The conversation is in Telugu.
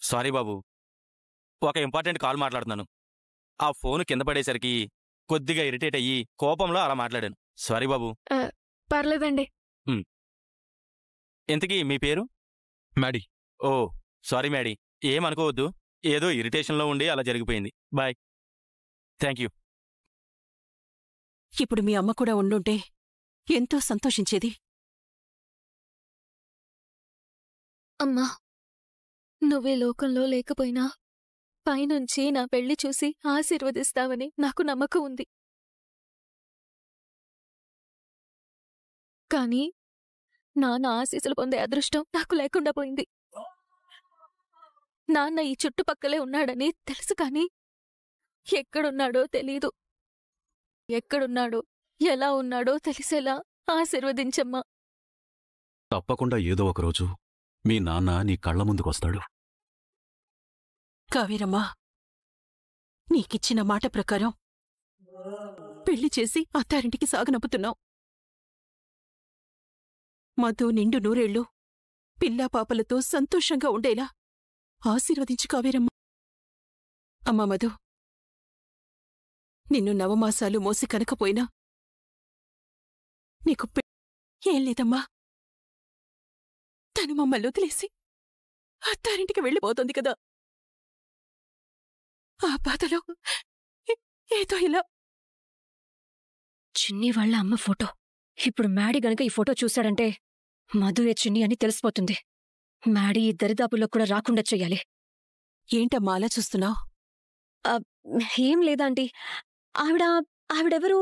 సారీ బాబు, ఒక ఇంపార్టెంట్ కాల్ మాట్లాడుతున్నాను. ఆ ఫోన్ కింద పడేసరికి కొద్దిగా ఇరిటేట్ అయ్యి కోపంలో అలా మాట్లాడాను. సారీ బాబు. పర్లేదండి. ఇంతకీ మీ పేరు? మ్యాడీ. ఓ సారీ మ్యాడీ, ఏమనుకోవద్దు. ఏదో ఇరిటేషన్లో ఉండి అలా జరిగిపోయింది. బాయ్. Thank you. ఇప్పుడు మీ అమ్మ కూడా ఉండుంటే ఎంతో సంతోషించేది. అమ్మా, నువ్వే లోకంలో లేకపోయినా పైనుంచి నా పెళ్లి చూసి ఆశీర్వదిస్తావని నాకు నమ్మకం ఉంది. కానీ నాన్న ఆశీస్సులు పొందే అదృష్టం నాకు లేకుండా పోయింది. నాన్న ఈ చుట్టుపక్కలే ఉన్నాడని తెలుసు, కానీ ఎక్కడున్నాడో తెలీదు. ఎక్కడున్నాడో, ఎలా ఉన్నాడో తెలిసేలా ఆశీర్వదించమ్మా. తప్పకుండా ఏదో ఒకరోజు మీ నాన్న నీ కళ్ల ముందుకొస్తాడు. కావేరమ్మా, నీకిచ్చిన మాట ప్రకారం పెళ్లి చేసి అత్తారింటికి సాగనంపుతున్నావు. మధు నిండు నూరేళ్లు పిల్లా పాపలతో సంతోషంగా ఉండేలా ఆశీర్వదించు కావేరమ్మా. అమ్మా మధు, నిన్ను నవమాసాలు మోసి కనకపోయినా నీకు ఏం లేదమ్మా. తను మమ్మల్ని వదిలేసి అత్తారింటికి వెళ్ళిపోతోంది కదా. ఆ బాధలో ఏదో ఇలా. చిన్ని వాళ్ళ అమ్మ ఫోటో. ఇప్పుడు మ్యాడీ గనక ఈ ఫోటో చూశాడంటే మధుయే చిన్ని అని తెలిసిపోతుంది. మ్యాడీ ఈ దరిదాపుల్లో కూడా రాకుండా చెయ్యాలి. ఏంటమ్మా అలా చూస్తున్నావు? ఏం లేదాంటీ, ఆవిడెవరు?